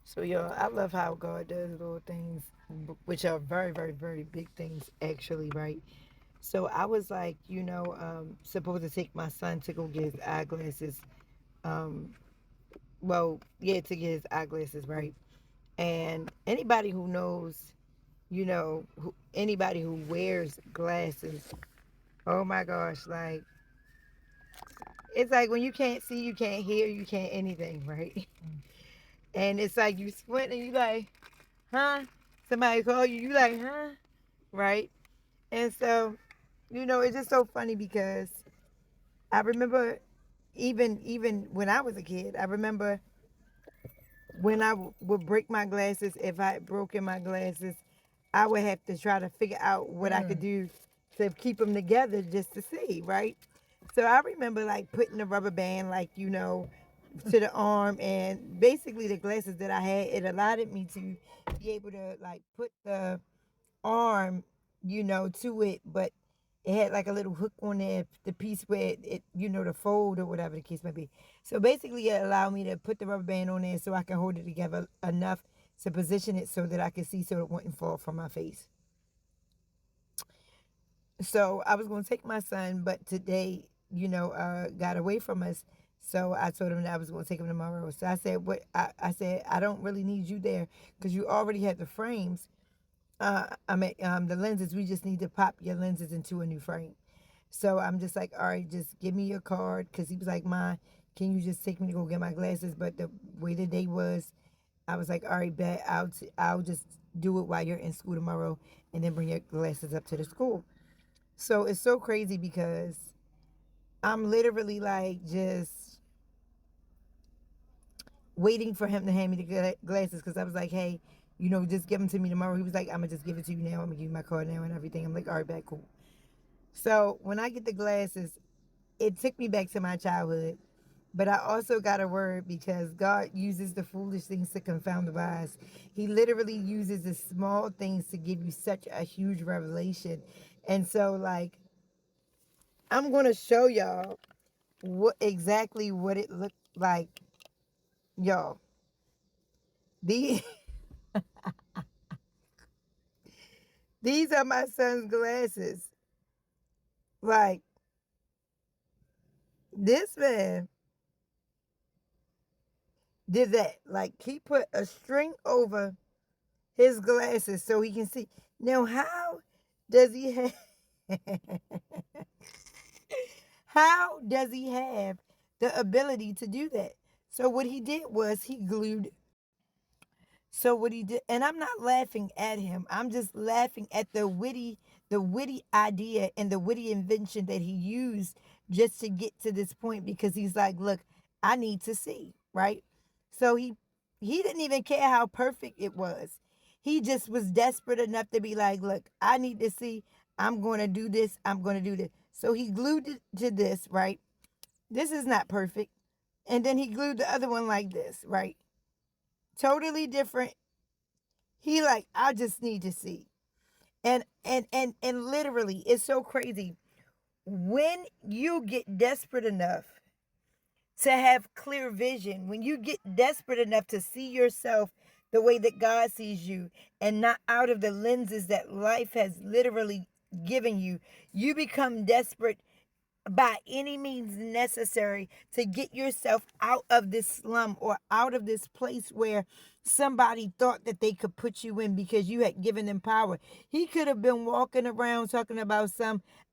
So, y'all, I love how God does little things, which are very, very, very big things, actually, right? So, I was like, supposed to take my son to go get his eyeglasses. Um, well, yeah, to get his eyeglasses, right? And anybody who knows, anybody who wears glasses, oh my gosh, like, it's like when you can't see, you can't hear, you can't anything, right? And it's like you squint and you like, huh? Somebody call you, you like, huh? Right? And so, it's just so funny because I remember even when I was a kid, I remember when would break my glasses, if I had broken my glasses, I would have to try to figure out what I could do to keep them together just to see, right? So I remember like putting the rubber band, like, to the arm, and basically the glasses that I had, it allowed me to be able to like put the arm, to it, but it had like a little hook on there, the piece where the fold or whatever the case may be. So basically, it allowed me to put the rubber band on there so I can hold it together enough to position it so that I could see so it wouldn't fall from my face. So I was going to take my son, but today, got away from us. So I told him that I was going to take him tomorrow. So I said, "What?" I said, "I don't really need you there because you already had the frames. The lenses. We just need to pop your lenses into a new frame." So I'm just like, "All right, just give me your card," because he was like, "Ma, can you just take me to go get my glasses?" But the way the day was, I was like, "All right, bet I'll just do it while you're in school tomorrow, and then bring your glasses up to the school." So it's so crazy because I'm literally like just waiting for him to hand me the glasses because I was like, "Hey, just give them to me tomorrow." He was like, "I'm gonna just give it to you now. I'm gonna give you my card now and everything." I'm like, "All right, bet, cool." So when I get the glasses, it took me back to my childhood. But I also got a word because God uses the foolish things to confound the wise. He literally uses the small things to give you such a huge revelation. And so, like, I'm going to show y'all what it looked like, y'all. These, these are my son's glasses. Like, this man did that. Like, he put a string over his glasses so he can see. Now, how does he have how does he have the ability to do that? So what he did was he glued. So what he did, and I'm not laughing at him. I'm just laughing at the witty idea and the witty invention that he used just to get to this point because he's like, look, I need to see, right? So he didn't even care how perfect it was. He just was desperate enough to be like, look, I need to see. I'm going to do this. I'm going to do this. So he glued it to this, right? This is not perfect. And then he glued the other one like this, right? Totally different. He like, I just need to see. And literally, it's so crazy. When you get desperate enough to have clear vision, when you get desperate enough to see yourself the way that God sees you and not out of the lenses that life has literally given you, you become desperate by any means necessary to get yourself out of this slum or out of this place where somebody thought that they could put you in because you had given them power. He could have been walking around talking about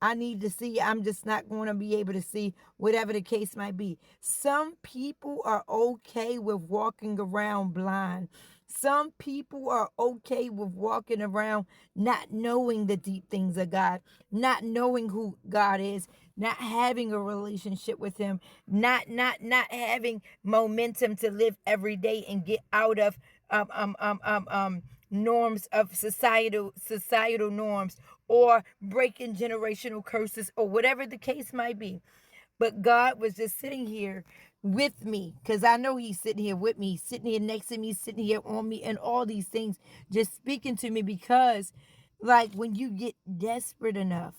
I need to see, I'm just not going to be able to see, whatever the case might be. Some people are okay with walking around blind. Some people are okay with walking around not knowing the deep things of God, not knowing who God is, not having a relationship with him, not having momentum to live every day and get out of norms of societal norms, or breaking generational curses, or whatever the case might be. But God was just sitting here with me because I know he's sitting here with me, sitting here next to me, sitting here on me, and all these things just speaking to me because, like, when you get desperate enough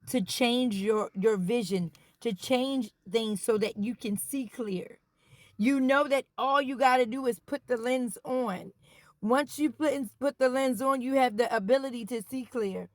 to change your vision, to change things so that you can see clear, You know that all you got to do is put the lens on. Once you put the lens on, you have the ability to see clear.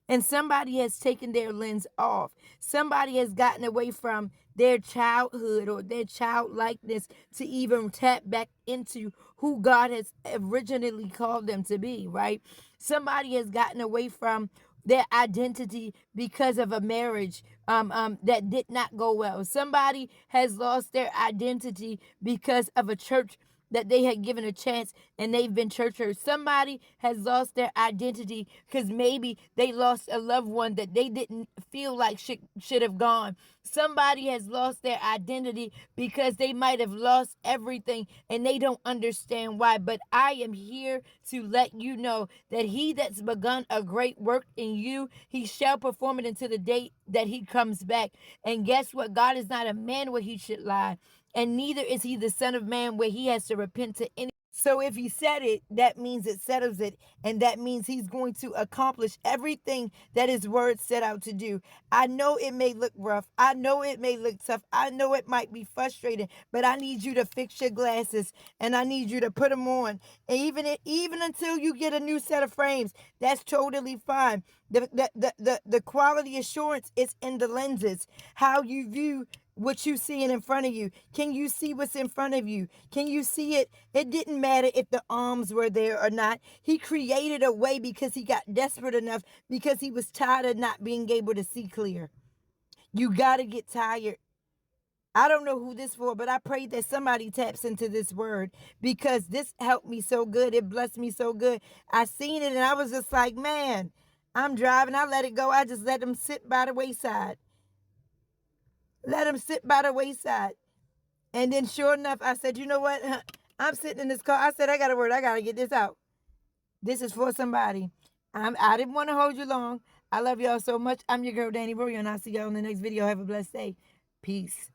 And somebody has taken their lens off. Somebody has gotten away from their childhood or their childlikeness to even tap back into who God has originally called them to be, right? Somebody has gotten away from their identity because of a marriage that did not go well. Somebody has lost their identity because of a church that they had given a chance and they've been church hurt. Somebody has lost their identity because maybe they lost a loved one that they didn't feel like should have gone. Somebody has lost their identity because they might have lost everything and they don't understand why. But I am here to let you know that he that's begun a great work in you, he shall perform it until the day that he comes back. And guess what? God is not a man where he should lie, and neither is he the son of man where he has to repent to any. So if he said it, that means it settles it, and that means he's going to accomplish everything that his word set out to do. I know it may look rough. I know it may look tough. I know it might be frustrating, but I need you to fix your glasses and I need you to put them on. And even until you get a new set of frames, that's totally fine. The quality assurance is in the lenses, how you view what you seeing in front of you. Can you see what's in front of you? Can you see it? It didn't matter if the arms were there or not. He created a way because he got desperate enough, because he was tired of not being able to see clear. You got to get tired. I don't know who this for, but I pray that somebody taps into this word, because this helped me so good. It blessed me so good. I seen it and I was just like, man, I'm driving. I let it go. I just let them sit by the wayside. Let them sit by the wayside. And then sure enough, I said, you know what? I'm sitting in this car. I said, I got a word. I got to get this out. This is for somebody. I didn't want to hold you long. I love y'all so much. I'm your girl, Danny Roy, and I'll see y'all in the next video. Have a blessed day. Peace.